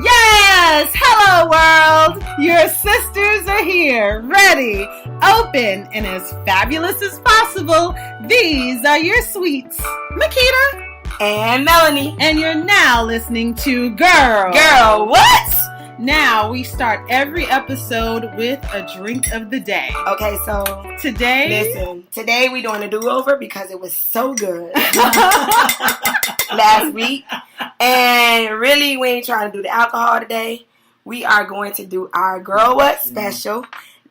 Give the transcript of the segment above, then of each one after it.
Yes! Hello, world! Your sisters are here, ready, open, and as fabulous as possible. These are your sweets, Makita and Melanie. And you're now listening to Girl, What? Now we start every episode with a drink of the day. Okay, so today we doing a do-over because it was so good last week. And really, we ain't trying to do the alcohol today. We are going to do our Girl What special.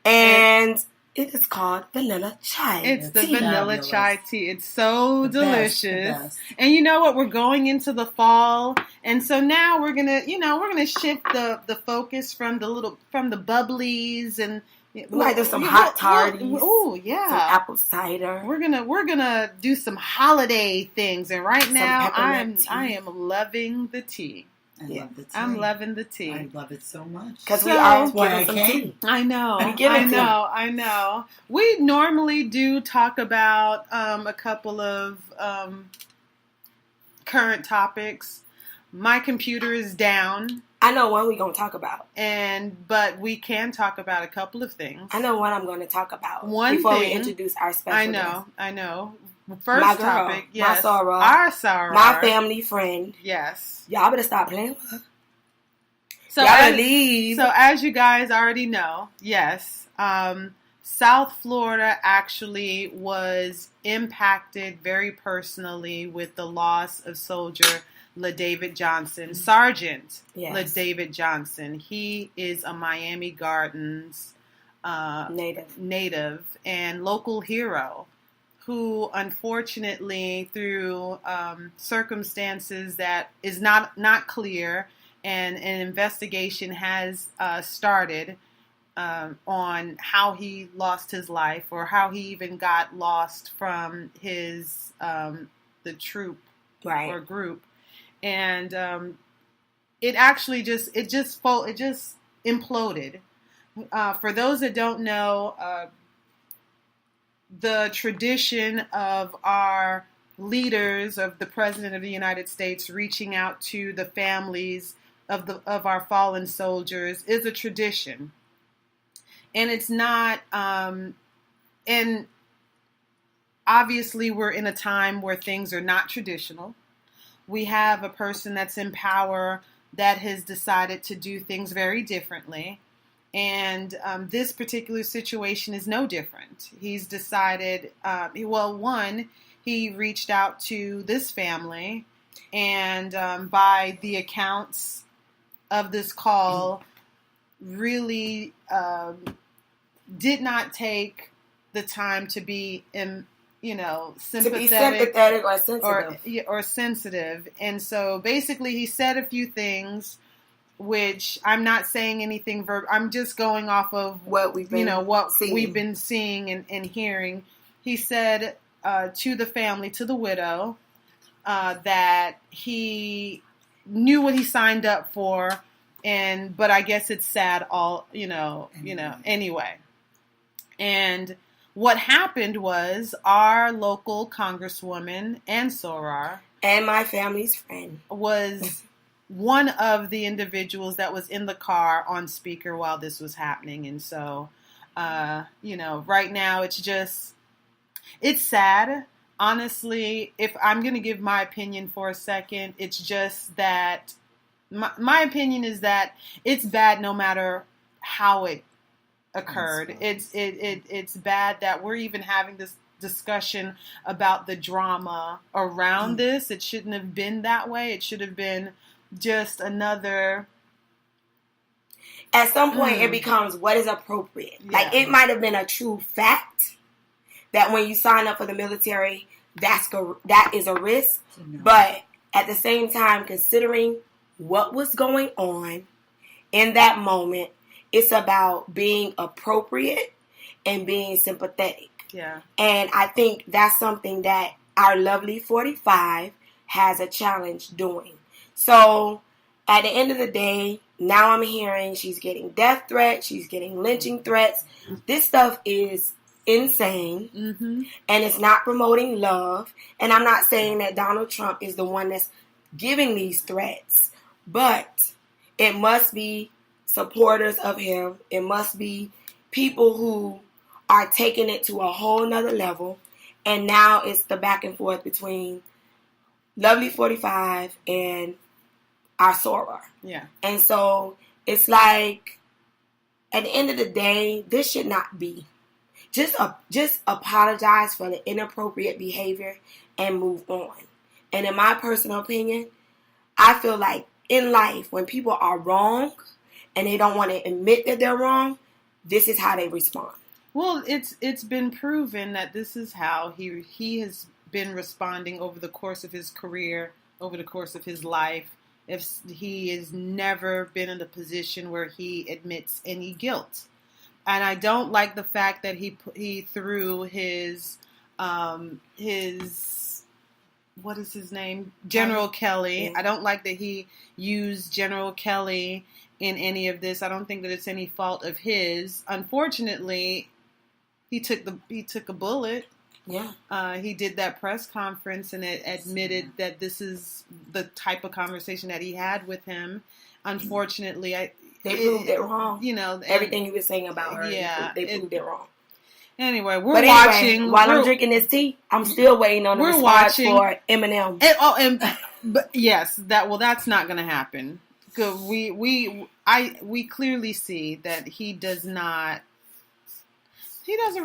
And it is called vanilla chai. It's the vanilla chai tea. It's so delicious. And you know what? We're going into the fall. And so now we're gonna shift the focus from the bubblies and we might do some hot toddies. Oh yeah, some apple cider. We're gonna do some holiday things. And right now I am loving the tea. I love the tea. I'm loving the tea. I love it so much. Because we are giving some tea. I know. We normally do talk about a couple of current topics. My computer is down. I know one we're going to talk about. But we can talk about a couple of things. I know one I'm going to talk about before we introduce our special guest. I know. First my girl, topic, yes. My soror. Our soror. My family friend. Yes. Y'all better stop playing with her. So as you guys already know, yes, South Florida actually was impacted very personally with the loss of soldier LaDavid Johnson, Sergeant LaDavid Johnson. He is a Miami Gardens native and local hero who unfortunately through circumstances that is not clear and an investigation has started on how he lost his life or how he even got lost from his the troop or group. And it actually just imploded. For those that don't know, the tradition of our leaders, of the President of the United States, reaching out to the families of our fallen soldiers is a tradition, and it's not. And obviously, we're in a time where things are not traditional. We have a person that's in power that has decided to do things very differently. And this particular situation is no different. He's decided, he reached out to this family and by the accounts of this call, really did not take the time to be sympathetic or sensitive. And so basically he said a few things, which I'm not saying anything I'm just going off of what we've been seeing and hearing. He said to the family, to the widow, that he knew what he signed up for, but I guess it's sad anyway. And what happened was our local congresswoman and soror and my family's friend was one of the individuals that was in the car on speaker while this was happening. And so, right now it's sad. Honestly, if I'm going to give my opinion for a second, it's just that my opinion is that it's bad no matter how it occurred. It's bad that we're even having this discussion about the drama around this. It shouldn't have been that way. It should have been just another. At some point, it becomes what is appropriate. Yeah. Like it might have been a true fact that when you sign up for the military, that is a risk. No. But at the same time, considering what was going on in that moment, it's about being appropriate and being sympathetic. Yeah. And I think that's something that our lovely 45 has a challenge doing. So at the end of the day, now I'm hearing she's getting death threats, she's getting lynching threats. This stuff is insane, and it's not promoting love. And I'm not saying that Donald Trump is the one that's giving these threats, but it must be supporters of him. It must be people who are taking it to a whole nother level. And now it's the back and forth between Lovely 45 and our soror. Yeah. And so it's like, at the end of the day, this should not be. Just apologize for the inappropriate behavior and move on. And in my personal opinion, I feel like in life, when people are wrong and they don't want to admit that they're wrong, this is how they respond. Well, it's been proven that this is how he has been responding over the course of his career, over the course of his life. If he has never been in a position where he admits any guilt. And I don't like the fact that he threw his what is his name? General Kelly. Yeah. I don't like that he used General Kelly in any of this. I don't think that it's any fault of his. Unfortunately, he took a bullet. Yeah. He did that press conference and it admitted that this is the type of conversation that he had with him. Unfortunately, they proved it wrong. You know, everything you were saying about her. Yeah, they proved it wrong. Anyway, watching. While I'm drinking this tea, I'm still waiting on the response for Eminem. But yes, that's not going to happen. Good. We clearly see that he doesn't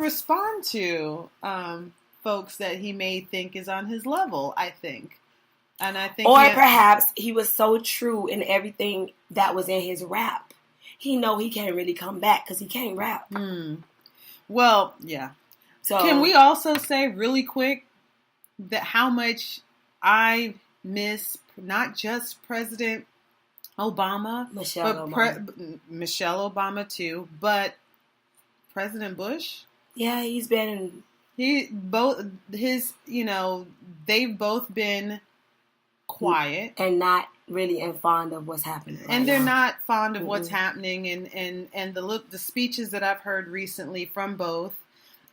respond to folks that he may think is on his level. I think, and I think, or perhaps he was so true in everything that was in his rap. He know he can't really come back because he can't rap. Well, yeah. So can we also say really quick that how much I miss not just President Obama, Michelle Obama too, but President Bush? Yeah, he's been. They've both been quiet and not really fond of what's happening. And they're not fond of what's happening, and the speeches that I've heard recently from both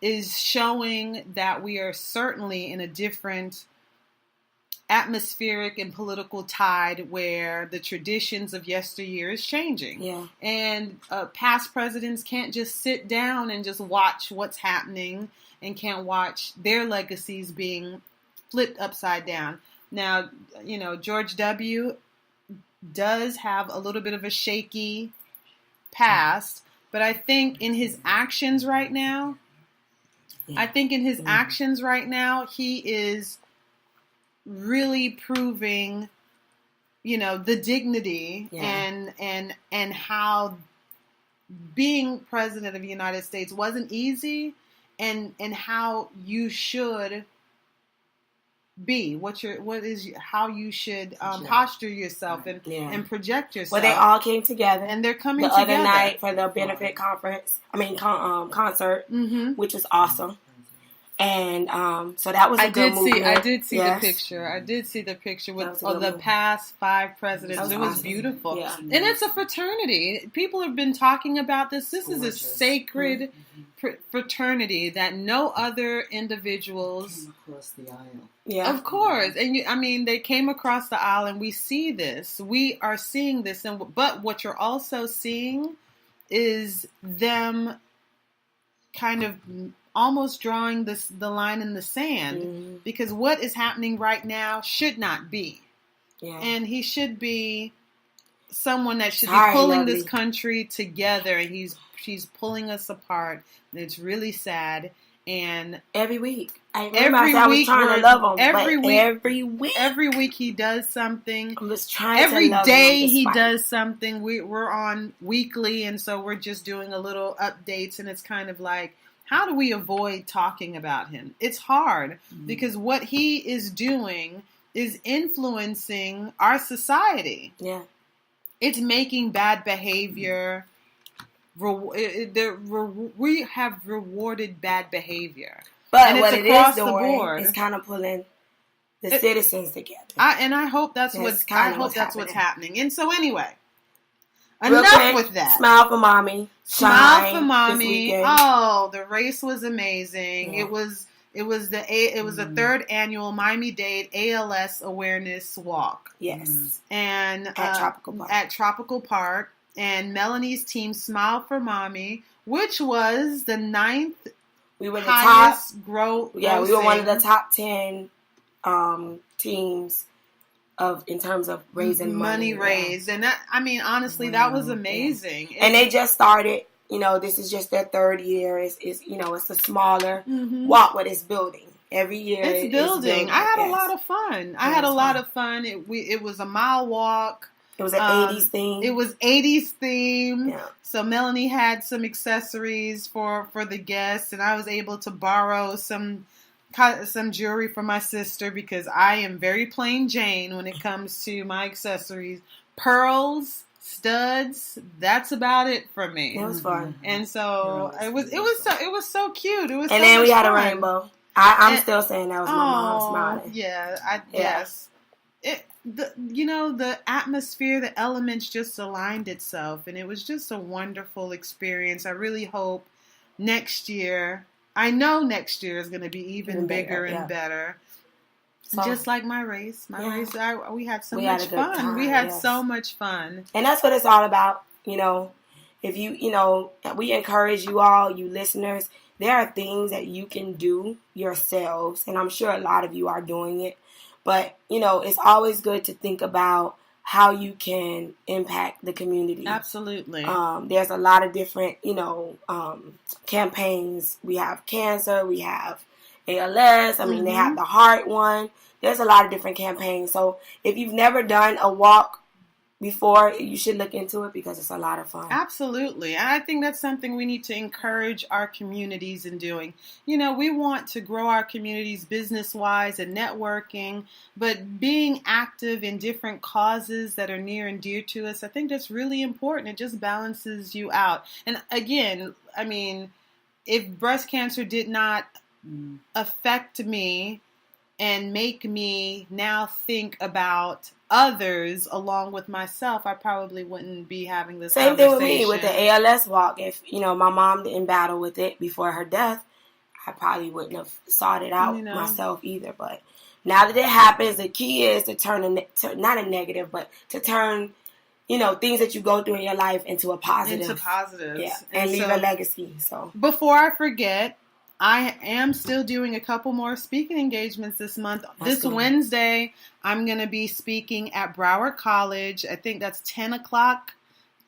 is showing that we are certainly in a different atmospheric and political tide where the traditions of yesteryear is changing. Yeah. And past presidents can't just sit down and just watch what's happening and can't watch their legacies being flipped upside down. Now, George W. does have a little bit of a shaky past, but I think in his actions right now, he is really proving, the dignity and how being president of the United States wasn't easy, and how you should be, how you should posture yourself and project yourself. Well, they all came together, and they're coming the together other night for the benefit concert, which was awesome. And so that was a good movement. I did see the picture. I did see the picture with the past 5 presidents. It was beautiful. Yeah. And it's a fraternity. People have been talking about this. This is a sacred fraternity that no other individuals came across the aisle. Yeah, of course. And they came across the aisle, and we see this. We are seeing this, but what you're also seeing is them kind of almost drawing the line in the sand, because what is happening right now should not be. Yeah. And he should be someone that should be pulling this country together, and she's pulling us apart. And it's really sad. And every week, I was trying to love him. Every week he does something. I'm just trying. Every day he does something. We're on weekly, and so we're just doing a little updates, and it's kind of like, how do we avoid talking about him? It's hard because what he is doing is influencing our society. Yeah, it's making bad behavior. We have rewarded bad behavior, but what it is doing is kind of pulling the citizens together. I hope that's what's happening. And so anyway, enough with that. Smile for mommy. Smile for mommy. Oh, the race was amazing. Yeah. It was the third annual Miami-Dade ALS Awareness Walk. Yes. And at Tropical Park. And Melanie's team, Smile for Mommy, which was the 9th we were highest we were one of the top 10 teams in terms of raising money raised. And that, I mean, honestly, that was amazing. And they just started. This is just their third year. It's a smaller walk, but it's building. Every year it's building. I had a lot of fun. I had a lot of fun. It was a mile walk. It was an 80s theme. It was 80s theme. Yeah. So Melanie had some accessories for the guests, and I was able to borrow some jewelry from my sister because I am very plain Jane when it comes to my accessories. Pearls, studs, that's about it for me. It was fun. And so it was so cute. It was and then we had a rainbow. I'm still saying that was my mom smiling. Yeah, yes. The atmosphere, the elements just aligned itself, and it was just a wonderful experience. I really hope next year is going to be even bigger and better. So, just like my race. We had so much fun. We had so much fun. And that's what it's all about. If we encourage you all, you listeners, there are things that you can do yourselves, and I'm sure a lot of you are doing it. But, it's always good to think about how you can impact the community. Absolutely. There's a lot of different, campaigns. We have cancer. We have ALS. I mean, they have the heart one. There's a lot of different campaigns. So if you've never done a walk before, you should look into it because it's a lot of fun. Absolutely. And I think that's something we need to encourage our communities in doing. We want to grow our communities business-wise and networking, but being active in different causes that are near and dear to us, I think that's really important. It just balances you out. And again, I mean, if breast cancer did not affect me and make me now think about others along with myself, I probably wouldn't be having this Same conversation. thing with me with the ALS walk. If, my mom didn't battle with it before her death, I probably wouldn't have sought it out myself either. But now that it happens, the key is to turn not a negative, but to turn, things that you go through in your life into a positive. Into positives. Yeah, and leave a legacy. So before I forget, I am still doing a couple more speaking engagements this month. This Wednesday, I'm going to be speaking at Broward College. I think that's 10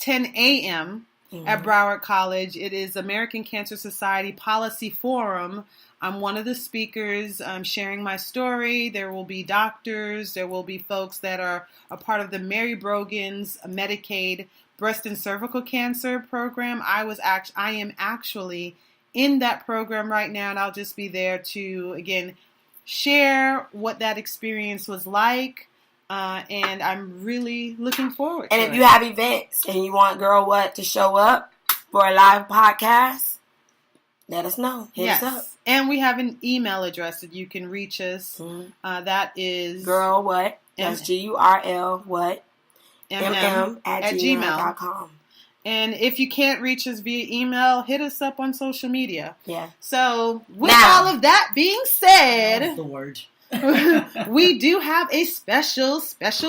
a.m. At Broward College. It is American Cancer Society Policy Forum. I'm one of the speakers. I'm sharing my story. There will be doctors. There will be folks that are a part of the Mary Brogan's Medicaid breast and cervical cancer program. I am actually in that program right now, and I'll just be there to, again, share what that experience was like, and I'm really looking forward to it. And if you have events and you want Girl What to show up for a live podcast, let us know. Hit us up. And we have an email address that you can reach us. That is Girl What. That's GURL what MM at gmail.com. And if you can't reach us via email, hit us up on social media. Yeah. So, with all of that being said, that's the word. We do have a special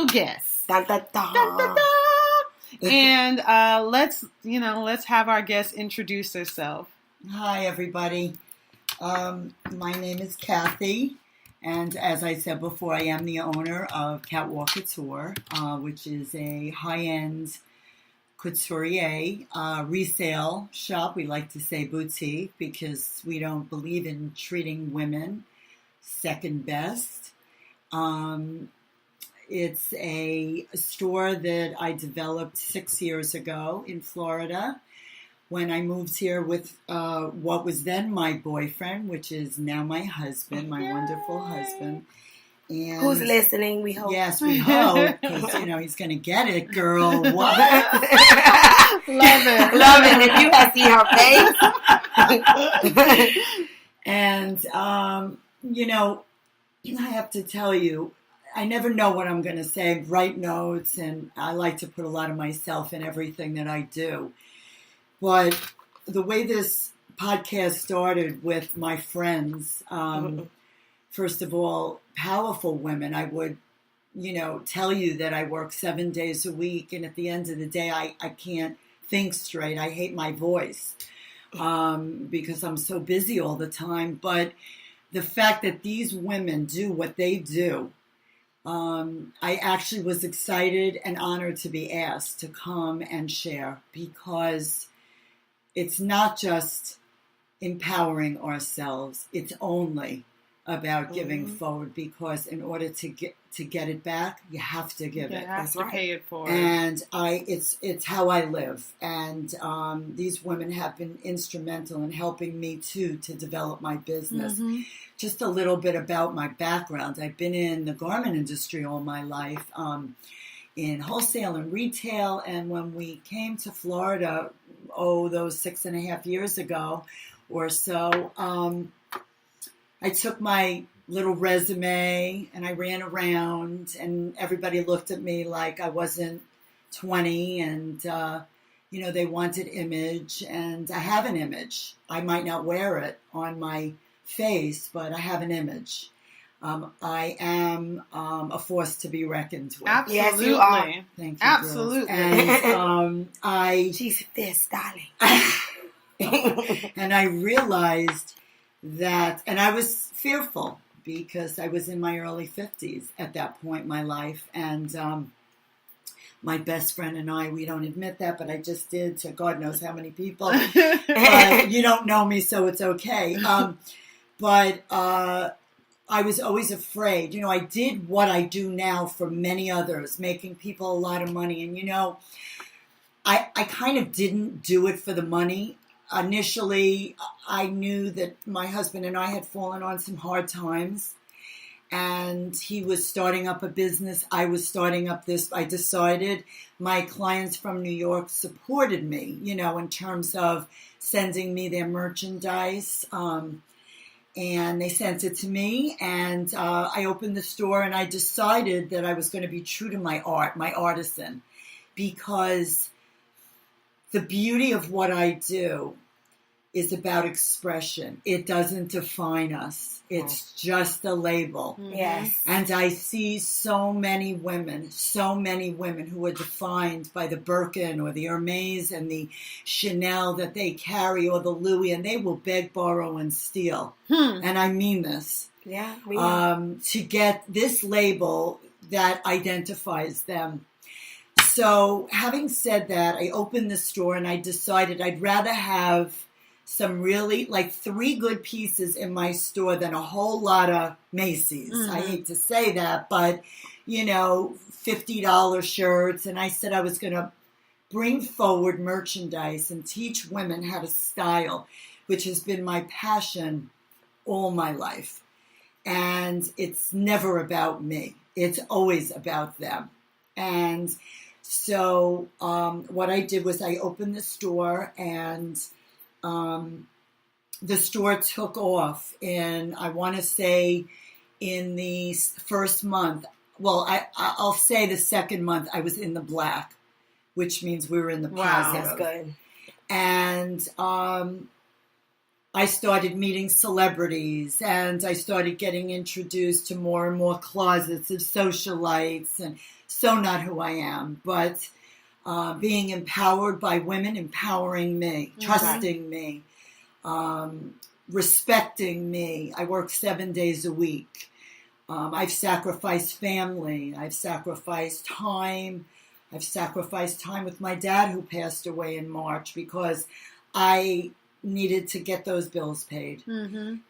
guest. Da, da, da. Da, da, da. And let's have our guest introduce herself. Hi, everybody. My name is Cathy, and as I said before, I am the owner of Catwalk Couture, which is a high-end couturier resale shop. We like to say boutique because we don't believe in treating women second best. It's a store that I developed 6 years ago in Florida when I moved here with what was then my boyfriend, which is now my husband, my wonderful husband. And who's listening? We hope. Yes, we hope, because he's going to get it, girl. What? Love it. If you had seen her face. And I have to tell you, I never know what I'm going to say. Write notes, and I like to put a lot of myself in everything that I do. But the way this podcast started with my friends. First of all, powerful women. I would, tell you that I work 7 days a week, and at the end of the day, I can't think straight. I hate my voice because I'm so busy all the time. But the fact that these women do what they do, I actually was excited and honored to be asked to come and share, because it's not just empowering ourselves. It's only about giving forward, because in order to get it back, you have to give it. You have to pay it forward. And it's how I live. And these women have been instrumental in helping me too to develop my business. Mm-hmm. Just a little bit about my background. I've been in the garment industry all my life, in wholesale and retail. And when we came to Florida, those 6.5 years ago or so, I took my little resume and I ran around, and everybody looked at me like I wasn't 20, and they wanted image, and I have an image. I might not wear it on my face, but I have an image. I am a force to be reckoned with. Absolutely. Yes, you are. Thank you. Absolutely. Girls. And she's fierce, darling. And I realized that, and I was fearful because I was in my early 50s at that point in my life, and my best friend and I, we don't admit that, but I just did to God knows how many people. You don't know me, so it's okay. But I was always afraid. I did what I do now for many others, making people a lot of money. And, I kind of didn't do it for the money. Initially, I knew that my husband and I had fallen on some hard times, and he was starting up a business. I was starting up this. I decided my clients from New York supported me, in terms of sending me their merchandise. And they sent it to me, and I opened the store, and I decided that I was going to be true to my art, my artisan, because the beauty of what I do is about expression. It doesn't define us. It's just a label. Yes. And I see so many women who are defined by the Birkin or the Hermes and the Chanel that they carry, or the Louis, and they will beg, borrow, and steal. And I mean this. Yeah. To get this label that identifies them. So having said that, I opened the store and I decided I'd rather have some really, 3 good pieces in my store than a whole lot of Macy's. I hate to say that, but, $50 shirts. And I said I was going to bring forward merchandise and teach women how to style, which has been my passion all my life. And it's never about me. It's always about them. And so what I did was I opened the store, and the store took off in, I want to say, in the first month. Well, I'll say the second month I was in the black, which means we were in the positive. That's good. And I started meeting celebrities, and I started getting introduced to more and more closets of socialites, and so not who I am, but being empowered by women, empowering me, trusting me, respecting me. I work 7 days a week. I've sacrificed family. I've sacrificed time. I've sacrificed time with my dad, who passed away in March, because I needed to get those bills paid.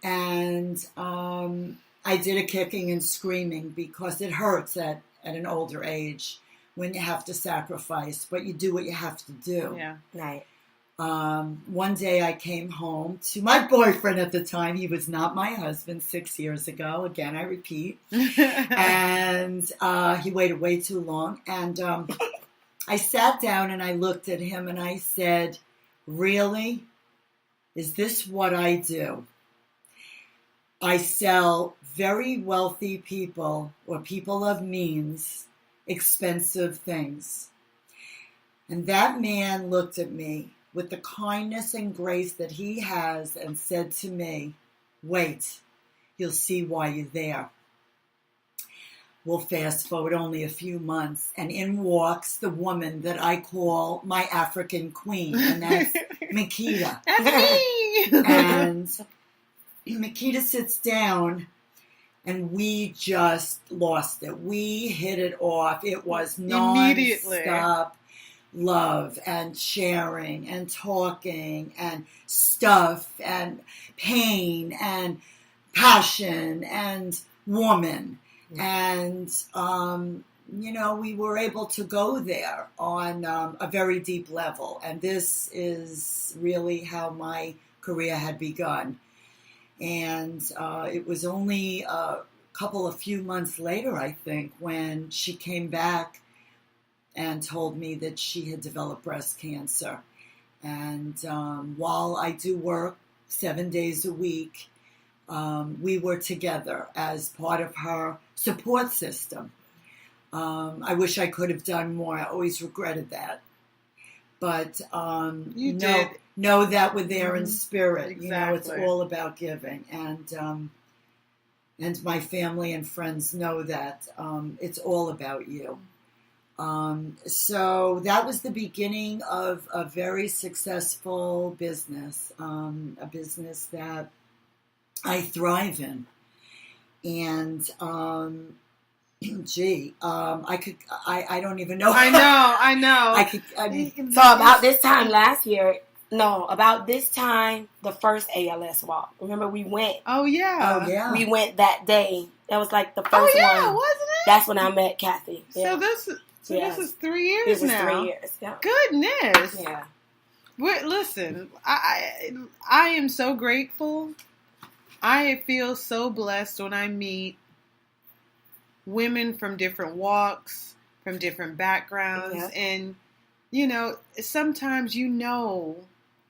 And I did a kicking and screaming, because it hurts at an older age when you have to sacrifice, but you do what you have to do. Yeah. Right. One day I came home to my boyfriend at the time. He was not my husband 6 years ago. Again, I repeat. And he waited way too long. And I sat down and I looked at him and I said, really? Is this what I do? I sell very wealthy people, or people of means, expensive things. And that man looked at me with the kindness and grace that he has and said to me, wait, you'll see why you're there. We'll fast forward only a few months, and in walks the woman that I call my African queen, and that's Makita. That's me! And Makita sits down, and we just lost it. We hit it off. It was non-stop love and sharing and talking and stuff and pain and passion and woman. And, we were able to go there on a very deep level. And this is really how my career had begun. And it was only a few months later, I think, when she came back and told me that she had developed breast cancer. And while I do work 7 days a week, we were together as part of her support system. I wish I could have done more. I always regretted that. But know that we're there in spirit. Exactly. It's all about giving. And my family and friends know that it's all about you. So that was the beginning of a very successful business, a business that I thrive in. And, I don't even know. I know. So about this time last year, about this time, the first ALS walk. Remember we went? Oh, yeah. We went that day. That was like the first one. Oh, yeah, wasn't it? That's when I met Cathy. Yeah. So this is 3 years this now. This is 3 years, yeah. Goodness. Yeah. Listen, I am so grateful. I feel so blessed when I meet women from different walks, from different backgrounds. Yeah. And, sometimes you know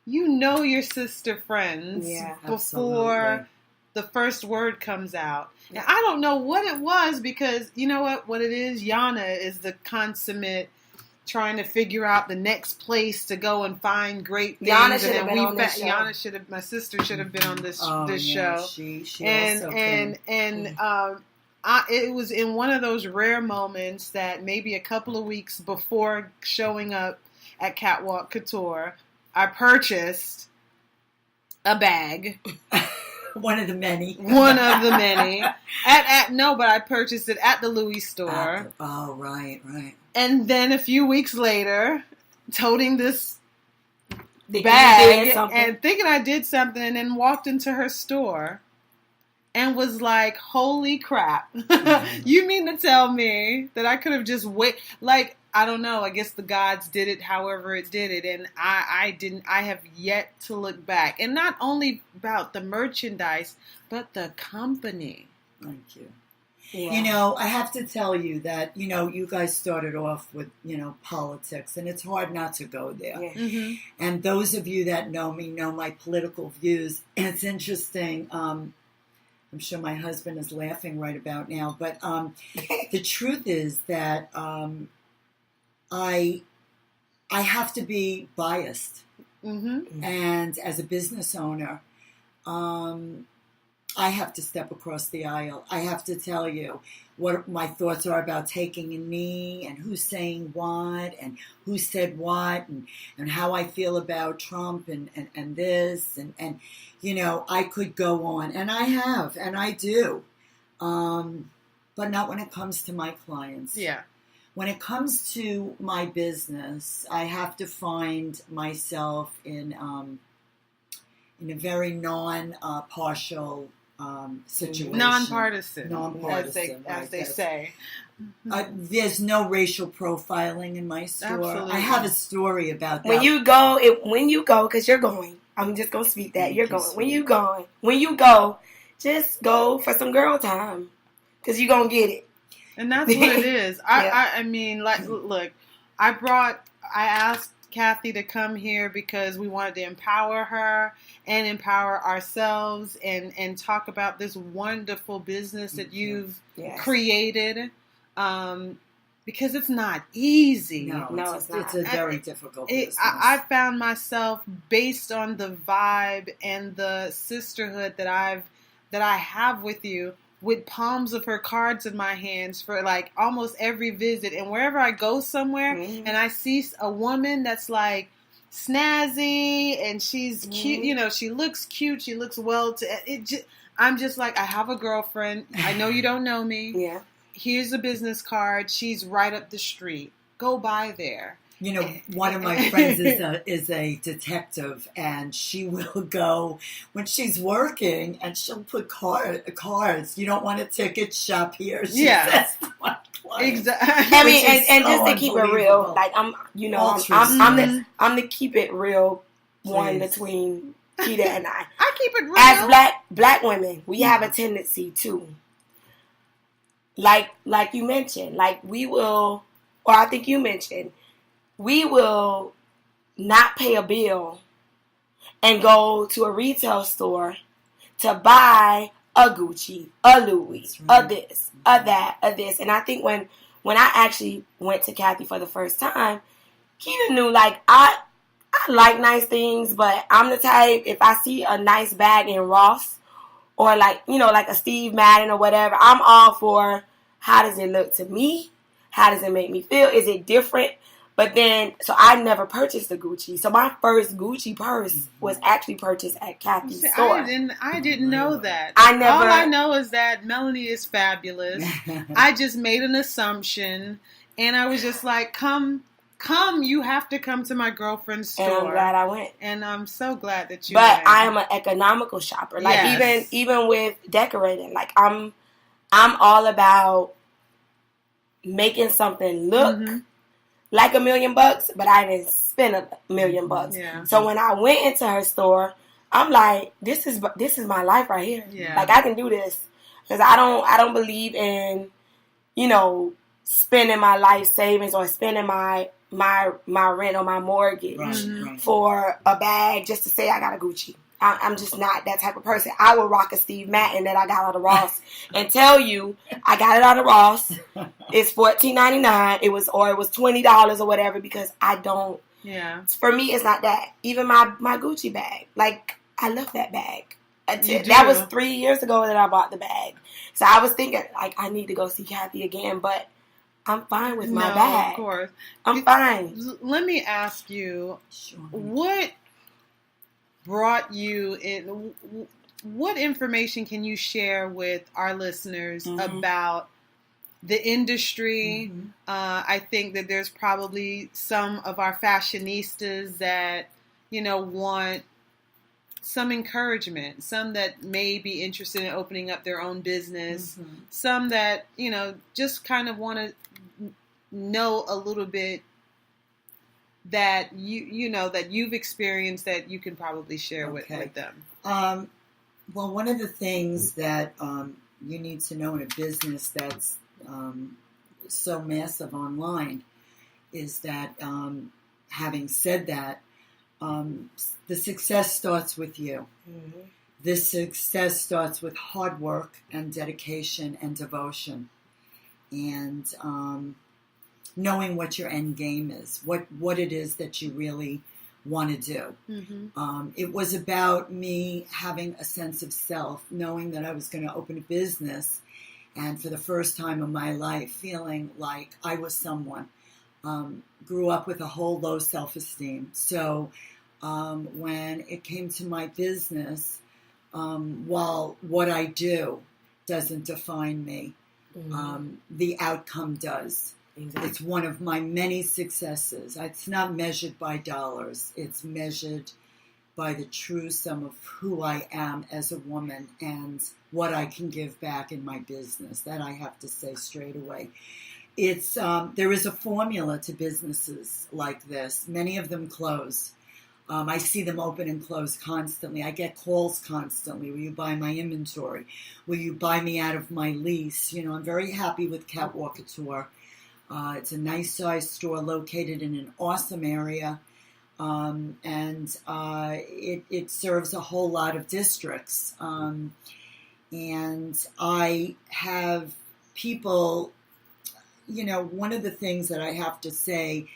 your sister friends before the first word comes out. Yeah. And I don't know what it was because, you know what it is? Yana is the consummate trying to figure out the next place to go and find great things. Yana should have been on this show. Yana my sister should have been on this show. She It was in one of those rare moments that maybe a couple of weeks before showing up at Catwalk Couture, I purchased a bag. One of the many. But I purchased it at the Louis store. Right. And then a few weeks later, toting this bag and thinking I did something, and then walked into her store and was like, holy crap. You mean to tell me that I could have just I don't know, I guess the gods did it however it did it, and I didn't. I have yet to look back. And not only about the merchandise, but the company. Thank you. Yeah. I have to tell you that, you guys started off with, politics, and it's hard not to go there. Yeah. Mm-hmm. And those of you that know me know my political views. And it's interesting. I'm sure my husband is laughing right about now, but the truth is that I have to be biased. Mm-hmm. And as a business owner, I have to step across the aisle. I have to tell you what my thoughts are about taking a knee and who's saying what and who said what and how I feel about Trump and this and I could go on, and I have, and I do, but not when it comes to my clients. Yeah. When it comes to my business, I have to find myself in a very non-partial situation. Nonpartisan, as they say. There's no racial profiling in my store. Absolutely. I have a story about that. When you go, because you're going. I'm just going to speak that. You're going. When you go, just go for some girl time. Because you're going to get it. And that's what it is. I mean, look, I asked Cathy to come here because we wanted to empower her and empower ourselves and talk about this wonderful business that you've created. because it's not easy. No, it's not. It's a very difficult business. I found myself, based on the vibe and the sisterhood that I have with you, with palms of her cards in my hands for like almost every visit. And wherever I go somewhere and I see a woman that's like snazzy and she's cute, you know, she looks cute, she looks I'm just like, I have a girlfriend. I know you don't know me. Yeah. Here's a business card. She's right up the street. Go by there. You know, one of my friends is a detective, and she will go when she's working, and she'll put cards. You don't want a ticket? Shop here. She says to my clients. Exactly. I mean, and just to keep it real, like I'm the keep it real one between Keita and I. I keep it real. As black women, we have a tendency to, like you mentioned, like we will, or I think you mentioned, we will not pay a bill and go to a retail store to buy a Gucci, a Louis, a this, a that, a this. And I think when I actually went to Cathy for the first time, Keita knew, like, I like nice things, but I'm the type, if I see a nice bag in Ross or like, you know, like a Steve Madden or whatever, I'm all for how does it look to me? How does it make me feel? Is it different? But then, so I never purchased a Gucci. So my first Gucci purse was actually purchased at Cathy's store. I didn't know that. All I know is that Melanie is fabulous. I just made an assumption, and I was just like, come, you have to come to my girlfriend's store. And I'm glad I went. And I'm so glad that you But went. I am an economical shopper. Like, even with decorating, like, I'm all making something look like $1 million, but I didn't spend $1 million. Yeah. So when I went into her store, I'm like, this is my life right here. Yeah. Like, I can do this, because I don't believe in, you know, spending my life savings or spending my rent or my mortgage for a bag just to say I got a Gucci. I'm just not that type of person. I will rock a Steve Madden that I got out of Ross and tell you I got it out of Ross. It's $14.99. It was $20 or whatever, because I don't. Yeah. For me, it's not that. Even my Gucci bag. Like, I love that bag. That was 3 years ago that I bought the bag. So I was thinking, like, I need to go see Cathy again, but I'm fine with my bag. Of course. I'm fine. Let me ask you, what brought you in? What information can you share with our listeners about the industry? I think that there's probably some of our fashionistas that, you know, want some encouragement, some that may be interested in opening up their own business, some that, you know, just kind of want to know a little bit that you know that you've experienced that you can probably share with them. Well, one of the things that you need to know in a business that's so massive online is that, having said that, the success starts with you. The success starts with hard work and dedication and devotion, and knowing what your end game is, what it is that you really want to do. It was about me having a sense of self, knowing that I was going to open a business, and for the first time in my life, feeling like I was someone. Grew up with a whole low self-esteem. So when it came to my business, while what I do doesn't define me, the outcome does. Exactly. It's one of my many successes. It's not measured by dollars. It's measured by the true sum of who I am as a woman and what I can give back in my business. That I have to say straight away. It's there is a formula to businesses like this. Many of them close. I see them open and close constantly. I get calls constantly. Will you buy my inventory? Will you buy me out of my lease? You know, I'm very happy with Catwalk Couture. It's a nice sized store located in an awesome area, and it serves a whole lot of districts. And I have people, one of the things that I have to say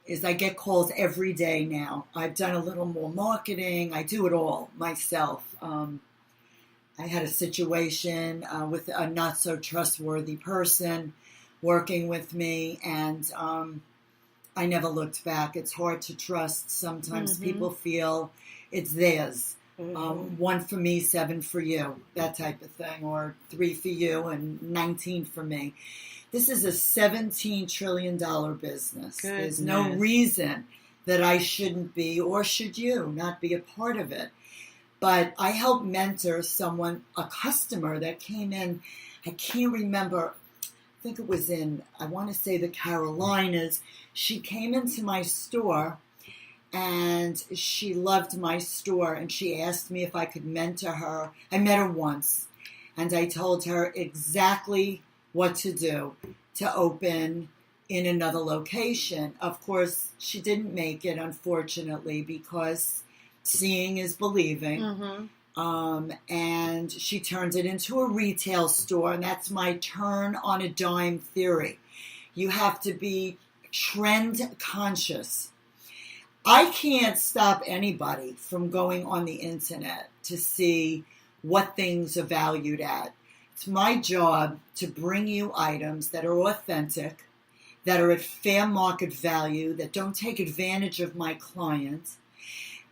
is I get calls every day now. I've done a little more marketing. I do it all myself. I had a situation with a not so trustworthy person working with me, and I never looked back. It's hard to trust. Sometimes people feel it's theirs. 1 for me, 7 for you, that type of thing, or 3 for you and 19 for me. This is a $17 trillion business. Goodness. There's no reason that I shouldn't be, or should you, not be a part of it. But I helped mentor a customer that came in, I can't remember, I think it was I want to say the Carolinas. She came into my store, and she loved my store, and she asked me if I could mentor her. I met her once, and I told her exactly what to do to open in another location. Of course, she didn't make it, unfortunately, because seeing is believing. And she turned it into a retail store, and that's my turn on a dime theory. You have to be trend conscious. I can't stop anybody from going on the internet to see what things are valued at. It's my job to bring you items that are authentic, that are at fair market value, that don't take advantage of my clients.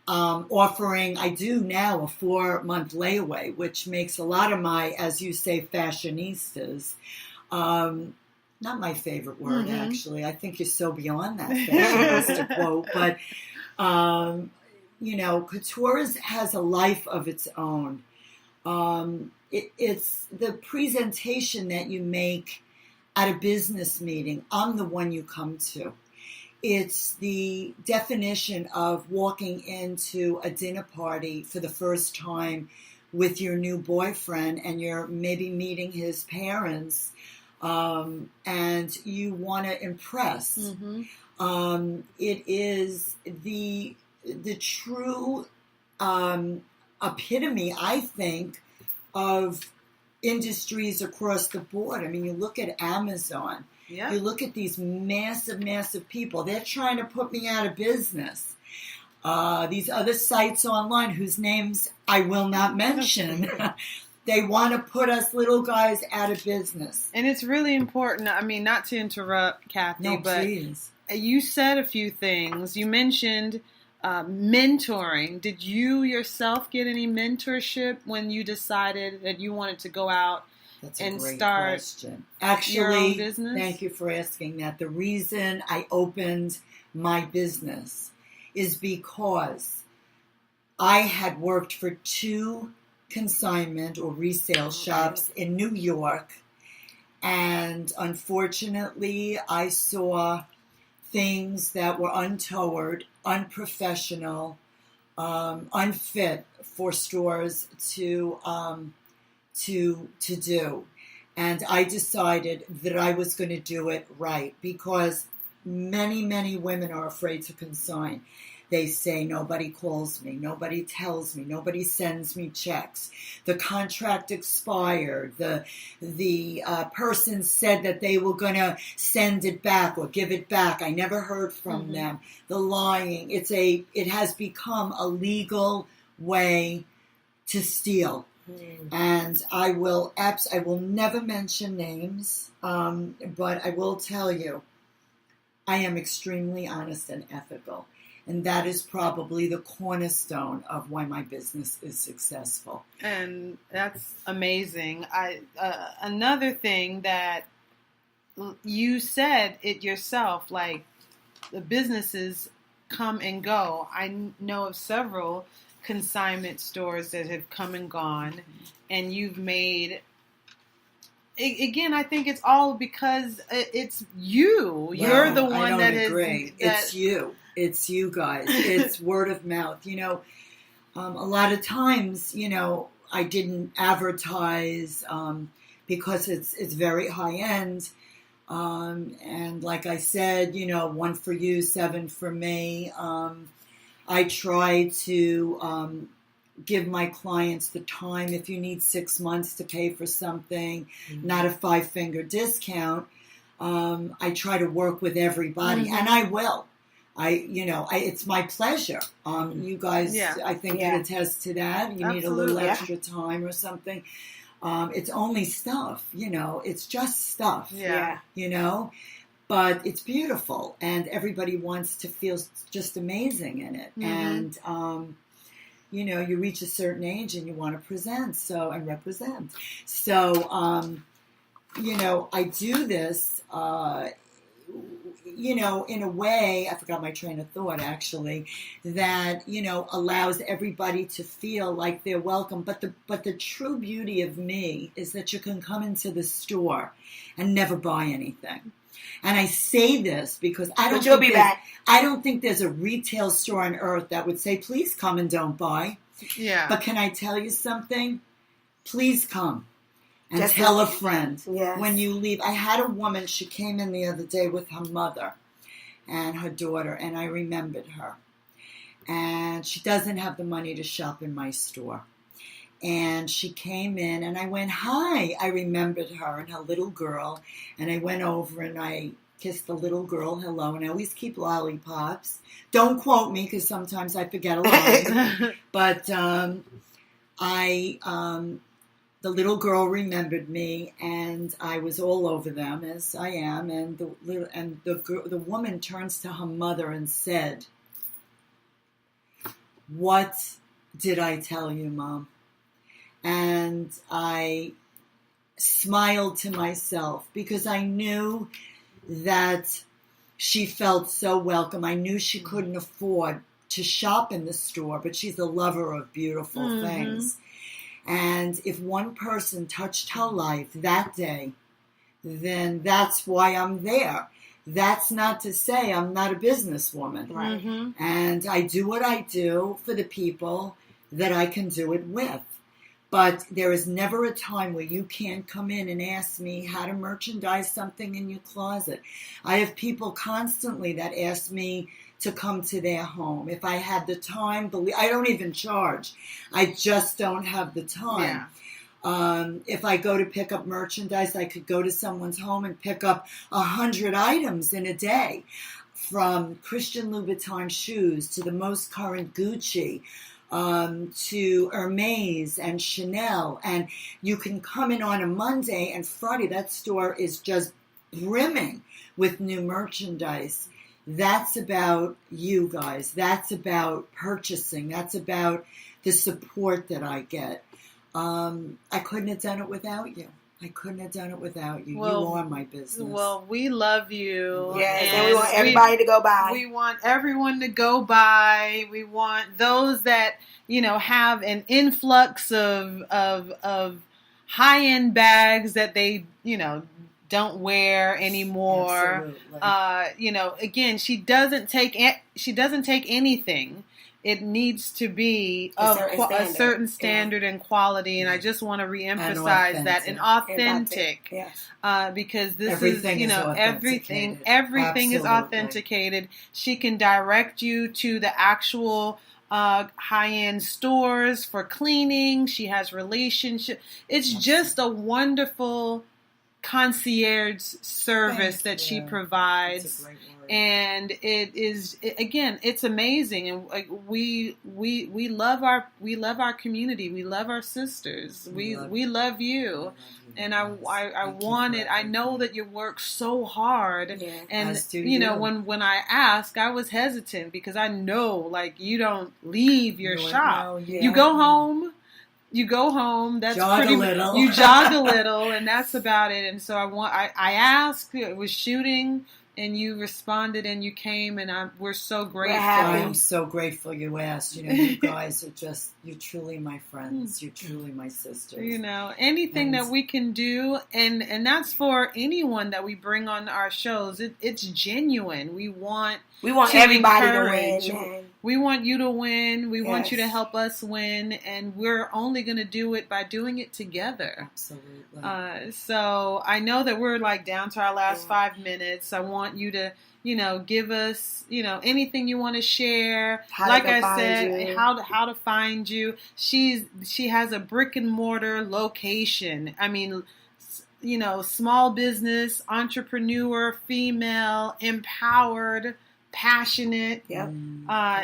Offering, I do now, a 4-month layaway, which makes a lot of my, as you say, fashionistas, not my favorite word, actually. I think you're so beyond that fashionista quote. But, couture has a life of its own. It's the presentation that you make at a business meeting. I'm the one you come to. It's the definition of walking into a dinner party for the first time with your new boyfriend, and you're maybe meeting his parents, and you want to impress. It is the true epitome, I think, of industries across the board. I mean, you look at Amazon. Yeah. You look at these massive, massive people. They're trying to put me out of business. These other sites online whose names I will not mention, they want to put us little guys out of business. And it's really important. I mean, not to interrupt, Cathy, but please. You said a few things. You mentioned mentoring. Did you yourself get any mentorship when you decided that you wanted to go out That's a and great start question. Actually, your own business? Thank you for asking that. The reason I opened my business is because I had worked for 2 consignment or resale shops in New York, and unfortunately I saw things that were untoward, unprofessional, unfit for stores to do. And I decided that I was going to do it right, because many, many women are afraid to consign. They say, nobody calls me, nobody tells me, nobody sends me checks. The contract expired. The person said that they were going to send it back or give it back. I never heard from them. The lying. It has become a legal way to steal. And I will never mention names, but I will tell you, I am extremely honest and ethical. And that is probably the cornerstone of why my business is successful. And that's amazing. Another thing that you said it yourself, like the businesses come and go. I know of several consignment stores that have come and gone, and you've made. Again, I think it's all because it's you. You're the one that is. It's you. It's you guys. It's word of mouth. A lot of times, I didn't advertise because it's very high end. And like I said, 1 for you, 7 for me. I try to give my clients the time. If you need 6 months to pay for something, not a 5-finger discount, I try to work with everybody, and I will. It's my pleasure. You guys, I think, can attest to that. You need a little extra time or something. It's only stuff, it's just stuff, but it's beautiful, and everybody wants to feel just amazing in it. And, you reach a certain age and you want to present, and represent. So, I do this, in a way, I forgot my train of thought, actually, that, allows everybody to feel like they're welcome. But the true beauty of me is that you can come into the store and never buy anything. And I say this because I don't think there's a retail store on earth that would say, please come and don't buy. Yeah. But can I tell you something? Please come. And just tell a friend when you leave. I had a woman, she came in the other day with her mother and her daughter, and I remembered her. And she doesn't have the money to shop in my store. And she came in, and I went, hi. I remembered her and her little girl. And I went over and I kissed the little girl hello. And I always keep lollipops. Don't quote me, because sometimes I forget a line. But the little girl remembered me, and I was all over them, as I am. And the woman turns to her mother and said, what did I tell you, Mom? And I smiled to myself because I knew that she felt so welcome. I knew she couldn't afford to shop in the store, but she's a lover of beautiful things. And if one person touched her life that day, then that's why I'm there. That's not to say I'm not a businesswoman. Right. And I do what I do for the people that I can do it with. But there is never a time where you can't come in and ask me how to merchandise something in your closet. I have people constantly that ask me to come to their home. If I had the time, I don't even charge. I just don't have the time. Yeah. If I go to pick up merchandise, I could go to someone's home and pick up 100 items in a day, from Christian Louboutin shoes to the most current Gucci, to Hermes and Chanel. And you can come in on a Monday and Friday, that store is just brimming with new merchandise. That's about you guys. That's about purchasing. That's about the support that I get. I couldn't have done it without you. I couldn't have done it without you. Well, you are my business. Well, we love you. Yes, and we want everybody to go by. We want everyone to go by. We want those that, have an influx of high-end bags that they, don't wear anymore. Again, she doesn't take anything. It needs to be a certain standard and quality, and I just want to reemphasize that, and authentic, because this everything is authenticated. She can direct you to the actual high-end stores for cleaning. She has relationships. It's just a wonderful concierge service that she provides. And it's amazing, and we love our community. We love our sisters. We love you, and I wanted. I know that you work so hard, and when I asked, I was hesitant because I know you don't leave your shop. You go home. That's jog a little. You jog a little, and that's about it. And so I asked. It was shooting. And you responded, and you came, and we're so grateful. I'm so grateful you asked. You guys are you're truly my friends. You're truly my sisters. Anything that we can do, and that's for anyone that we bring on our shows. It's genuine. We want everybody to win. We want you to win. We want you to Yes. help us win. And we're only going to do it by doing it together. Absolutely. So I know that we're like down to our last 5 minutes. I want you to, give us, anything you want to share. Like I said, how to find you. She has a brick and mortar location. I mean, small business, entrepreneur, female, empowered, passionate. Yep.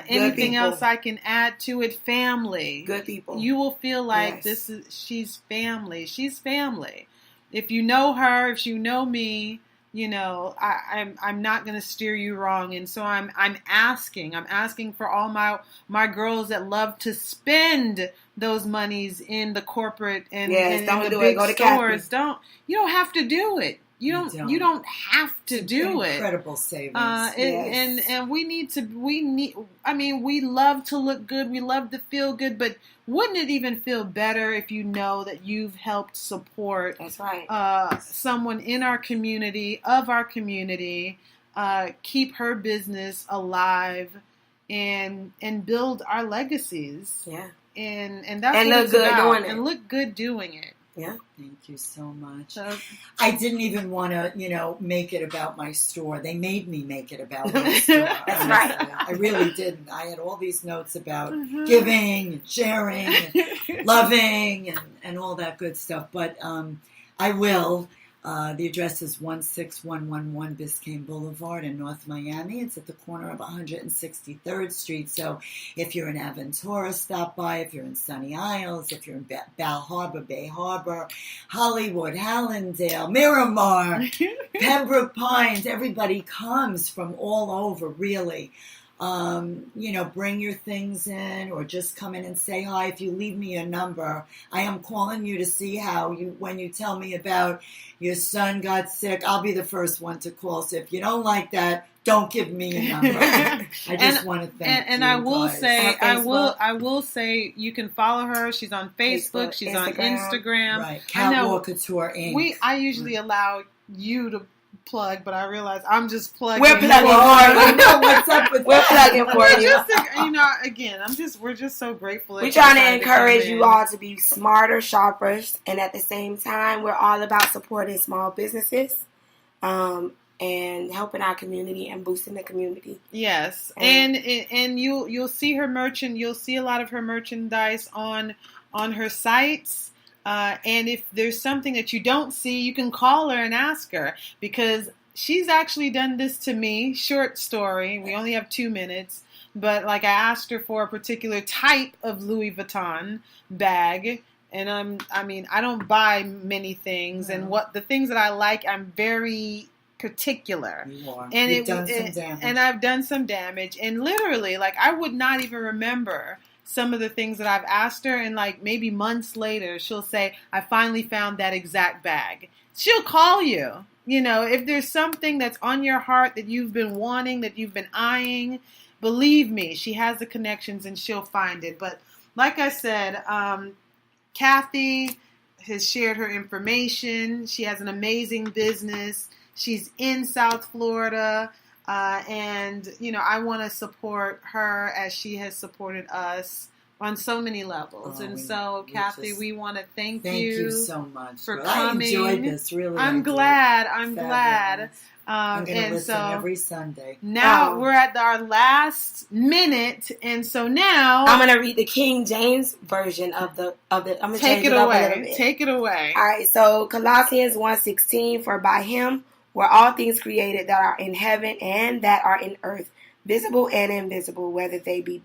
Anything else I can add to it? Family. Good people. You will feel like she's family. She's family. If you know her, if you know me, I'm not going to steer you wrong. And so I'm asking for all my girls that love to spend those monies in the corporate and in the big stores. You don't have to do it. You don't have to do it. Incredible savings. And we love to look good. We love to feel good, but wouldn't it even feel better if you know that you've helped support That's right. Someone in our community, of our community, keep her business alive and build our legacies. Yeah. And that's what it's about. And look good doing it. Yeah. Thank you so much. I didn't even want to, make it about my store. They made me make it about my store. That's right. I really didn't. I had all these notes about giving and sharing and loving and all that good stuff. But I will. The address is 16111 Biscayne Boulevard in North Miami. It's at the corner of 163rd Street. So if you're in Aventura, stop by. If you're in Sunny Isles, if you're in Bal Harbor, Bay Harbor, Hollywood, Hallandale, Miramar, Pembroke Pines, everybody comes from all over, really. Bring your things in or just come in and say hi. If you leave me a number, I am calling you to see when you tell me about your son got sick, I'll be the first one to call. So if you don't like that, don't give me a number. I just want to thank you. And I will guys. say, I will say you can follow her. She's on Facebook. She's on Instagram. Right. Catwalk Couture Inc. I usually allow you to plug, but I realize I'm just plugging. We're plugging for you. know what's up with We're plugging for you. Again, we're just so grateful. We're trying to encourage you all to be smarter shoppers, and at the same time, we're all about supporting small businesses, and helping our community and boosting the community. Yes, and you'll see her merchant. You'll see a lot of her merchandise on her sites. And if there's something that you don't see, you can call her and ask her, because she's actually done this to me. Short story. We only have 2 minutes. But I asked her for a particular type of Louis Vuitton bag. And I don't buy many things. No. And the things that I like, I'm very particular. You are. And You've done some damage. And I've done some damage. And literally, I would not even remember some of the things that I've asked her, and maybe months later, she'll say, I finally found that exact bag. She'll call you. If there's something that's on your heart that you've been wanting, that you've been eyeing, believe me, she has the connections and she'll find it. But like I said, Cathy has shared her information. She has an amazing business. She's in South Florida. And I want to support her as she has supported us on so many levels. Cathy, we want to thank you so much for coming. I enjoyed this, really. I'm glad. I'm glad. I'm going to and listen every Sunday. Now we're at our last minute, and so now I'm going to read the King James version of the. I'm going to take it away. Take it away. All right. So Colossians 1:16, for by Him were all things created that are in heaven and that are in earth, visible and invisible, whether they be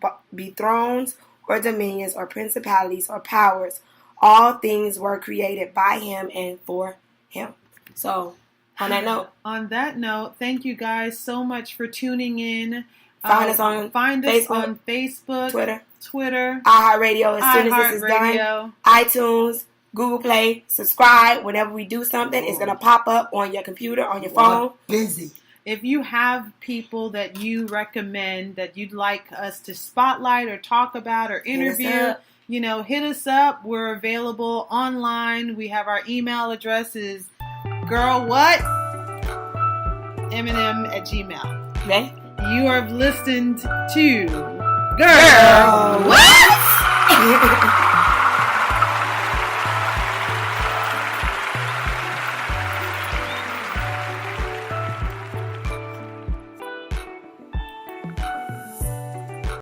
thrones or dominions or principalities or powers. All things were created by Him and for Him. So, on that note, thank you guys so much for tuning in. Find us on Facebook, Twitter, iHeartRadio as soon as this is done, iTunes, Google Play. Subscribe. Whenever we do something, it's going to pop up on your computer, on your phone. Busy. If you have people that you recommend that you'd like us to spotlight or talk about or interview, hit us up. We're available online. We have our email address is girlwhat@gmail.com. Okay. You have listened to Girl, what?